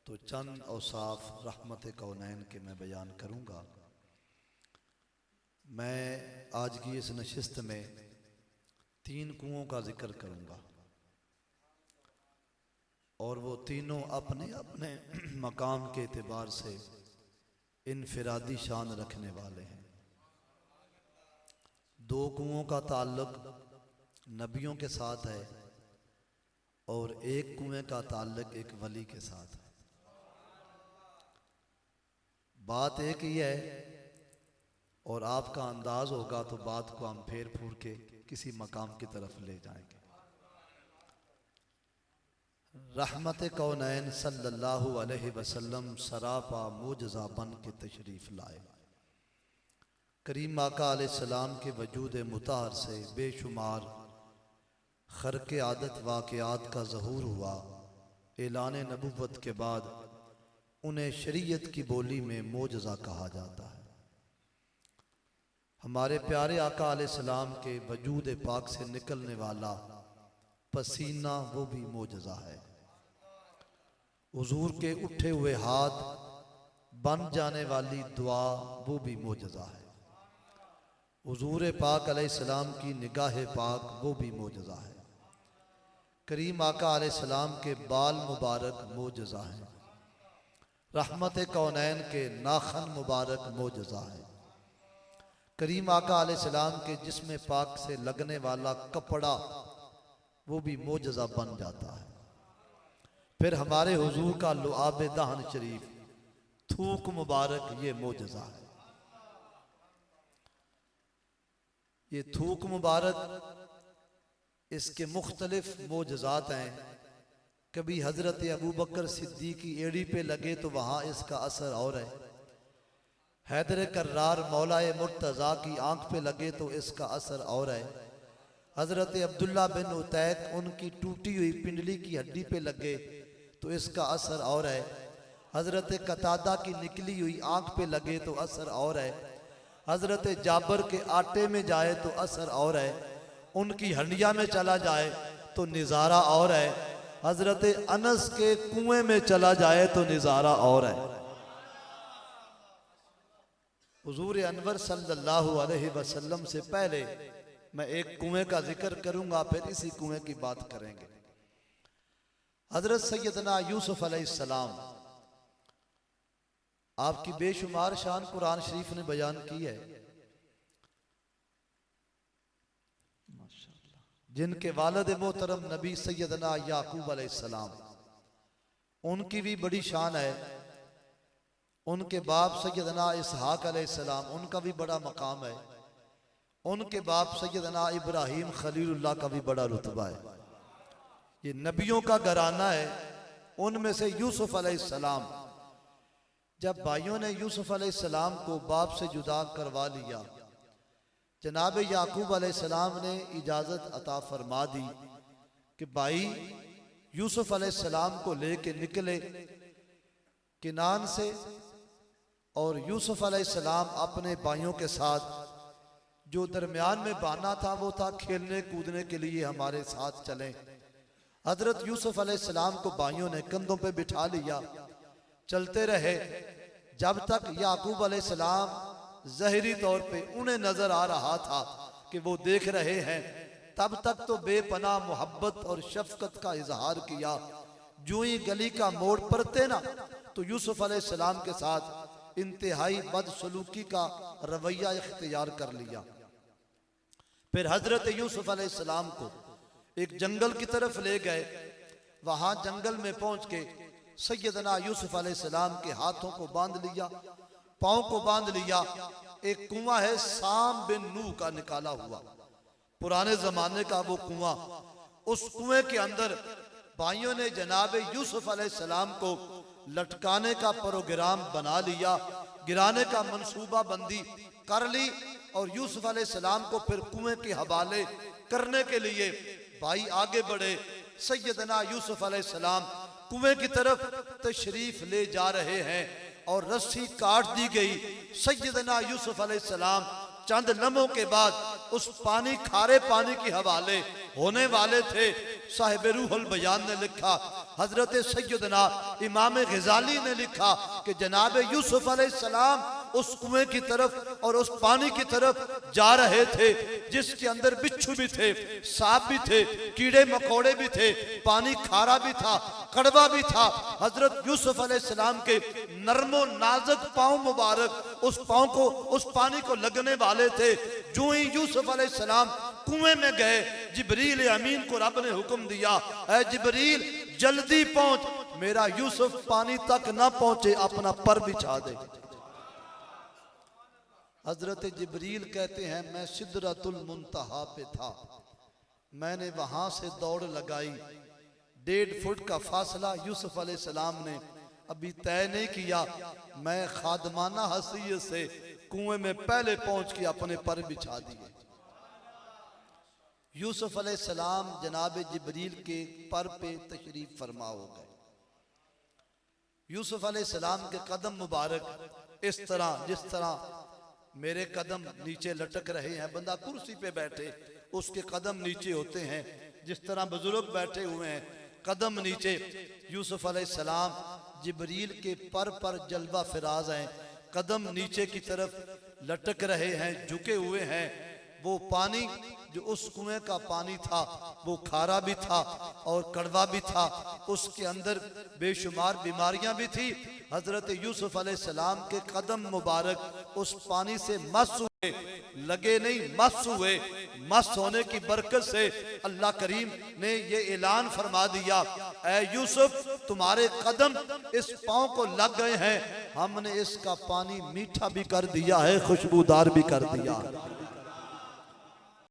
तो चंद औसाफ रहमत कौनैन के मैं बयान करूँगा। मैं आज की इस नशिस्त में 3 कुओं का जिक्र करूँगा और वो तीनों अपने अपने मकाम के एतबार से इनफिरादी शान रखने वाले हैं। 2 कुओं का ताल्लुक नबियों के साथ है और एक कुएं का ताल्लुक एक वली के साथ है। बात एक ही है और आपका अंदाज होगा तो बात को हम फेर फूर के किसी मकाम की तरफ ले जाएंगे। रहमत कौनैन सल्लल्लाहु अलैहि वसल्लम सरापा मुजज़ा बन के तशरीफ लाए। करीम आका अलैहिस्सलाम के वजूद मुताहर से बेशुमार खर्क आदत वाक़यात का ज़हूर हुआ। ऐलान नबुव्वत के बाद उन्हें शरीयत की बोली में मोजज़ा कहा जाता है। हमारे प्यारे आका अलैहिस्सलाम के वजूद पाक से निकलने वाला पसीना वो भी मोजज़ा है। हुजूर के उठे हुए हाथ बन जाने वाली दुआ वो भी मोजज़ा है। हुजूर पाक अलैहिस्सलाम की निगाह पाक वो भी मोजज़ा है। करीम आका अलैहिस्सलाम के बाल मुबारक मोजज़ा है। रहमत कौनैन के नाखन मुबारक मोजज़ा है। करीम आका अलैहिस्सलाम के जिस्म पाक से लगने वाला कपड़ा वो भी मोजज़ा बन जाता है। फिर हमारे हुजूर का लुआब दहन शरीफ थूक मुबारक ये मोजज़ा है। ये थूक मुबारक इसके मुख्तलिफ मोजज़ात हैं। कभी हज़रत अबू बकर सिद्दीक़ की एड़ी पे लगे तो वहाँ इसका असर और है। हैदर कर्रार मौलाए मुर्तज़ा की आंख पे लगे तो इसका असर और है। हज़रत अब्दुल्ला बिन उतैक उनकी टूटी हुई पिंडली की हड्डी पे लगे तो इसका असर और है। हज़रत कतादा की निकली हुई आंख पे लगे तो असर और है। हज़रत जाबर के आटे में जाए तो असर और है। उनकी हंडिया में चला जाए तो नज़ारा और है। हज़रत अनस के कुएं में चला जाए तो नज़ारा और है। हुजूर अनवर सल्लल्लाहु अलैहि वसल्लम से पहले मैं एक कुएं का जिक्र करूंगा, फिर इसी कुएं की बात करेंगे। हज़रत सैयदना यूसुफ अलैहिस्सलाम आपकी बेशुमार शान कुरान शरीफ ने बयान की है। जिनके वालिद मोहतरम नबी सैयदना याकूब अलैहिस्सलाम उनकी भी बड़ी शान है। उनके बाप सैयदना इसहाक अलैहिस्सलाम उनका भी बड़ा मकाम है। उनके बाप सैयदना इब्राहीम खलीलुल्लाह का भी बड़ा रुतबा है। ये नबियों का घराना है। उनमें से यूसुफ अलैहिस्सलाम, जब भाइयों ने यूसुफ अलैहिस्सलाम को बाप से जुदा करवा लिया, जनाब याकूब अलैहिस्सलाम ने इजाज़त अता फरमा दी कि भाई यूसुफ अलैहिस्सलाम को लेके निकले किनान से और यूसुफ अलैहिस्सलाम अपने भाइयों के साथ जो दरमियान में बाना था वो था खेलने कूदने के लिए हमारे साथ चलें। हजरत यूसुफ अलैहिस्सलाम को भाइयों ने कंधों पे बिठा लिया, चलते रहे जब तक याकूब अलैहिस्सलाम ज़ाहिरी तौर पे उन्हें नजर आ रहा था कि वो देख रहे हैं। तब तक तो बेपनाह मोहब्बत और शफकत का इजहार किया। जो ही गली का मोड़ पड़ते ना तो यूसुफ अलैहिस्सलाम के साथ इंतहाई बदसलूकी का रवैया इख्तियार कर लिया। फिर हजरत यूसुफ अलैहिस्सलाम को एक जंगल की तरफ ले गए। वहां जंगल में पहुंच के सैयदना यूसुफ अलैहिस्सलाम के हाथों को बांध लिया, पाँव को बांध लिया। एक कुआं है साम बिन नूह का निकाला हुआ, पुराने जमाने का वो कुआं। उस कुएं के अंदर भाइयों ने जनाब यूसुफ अलैहिस्सलाम को लटकाने का प्रोग्राम बना लिया, गिराने का मंसूबा बंदी कर ली और यूसुफ अलैहिस्सलाम को फिर कुएं के हवाले करने के लिए भाई आगे बढ़े। सैयदना यूसुफ अलैहिस्सलाम कुएं की तरफ तशरीफ ले जा रहे हैं और रस्सी काट दी गई। सैयदना यूसुफ अलैहिस्सलाम चंद लम्हों के बाद उस पानी, खारे पानी के हवाले होने वाले थे। साहिब रूहुल बयान ने लिखा, हजरत सैयदना इमाम ग़ज़ाली ने लिखा कि जनाब यूसुफ अलैहिस्सलाम उस कुएं की तरफ और उस पानी की तरफ जा रहे थे जिसके अंदर बिच्छू भी थे, सांप भी थे, कीड़े मकोड़े भी थे, पानी खारा भी था, कड़वा भी था। हजरत यूसुफ अलैहिस्सलाम के नरमो नाजुक पांव मुबारक उस पांव को, उस पानी को लगने वाले थे। जो ही यूसुफ अलैहिस्सलाम कुएं में गए, जिब्रील अमीन को रब ने हुक्म दिया, ऐ जिब्रील जल्दी पहुंच, मेरा यूसुफ पानी तक ना पहुंचे अपना पर बिछा दे। हजरत जिब्रील कहते हैं मैं सिदरतुल मुंतहा पे था, मैंने वहां से दौड़ लगाई, 1.5 फुट का फासला यूसुफ अलैहिस्सलाम ने अभी तय नहीं किया, मैं खादमाना हसीयत से कुएं में पहले पहुंच के अपने पर बिछा दिए। यूसुफ अलैहिस्सलाम जनाब जिब्रील के पर पे तशरीफ फरमा हो गए। यूसुफ अलैहिस्सलाम के कदम मुबारक इस तरह, जिस तरह मेरे कदम नीचे लटक रहे हैं, बंदा कुर्सी पे बैठे उसके कदम नीचे होते हैं, जिस तरह बुजुर्ग बैठे हुए हैं कदम नीचे, यूसुफ अलैहिस्सलाम जिब्रील के पर जलवा फिराज हैं, कदम नीचे की तरफ लटक रहे हैं, झुके हुए हैं। वो पानी जो उस कुएं का पानी था वो खारा भी था और कड़वा भी था, उसके अंदर बेशुमार बीमारियां भी थी। हजरत यूसुफ अलैहिस्सलाम के कदम मुबारक उस पानी से मस हुए, लगे नहीं मस हुए। मस होने की बरकत से अल्लाह करीम ने ये ऐलान फरमा दिया, ऐ यूसुफ तुम्हारे कदम इस पांव को लग गए हैं, हमने इसका पानी मीठा भी कर दिया है, खुशबूदार भी कर दिया।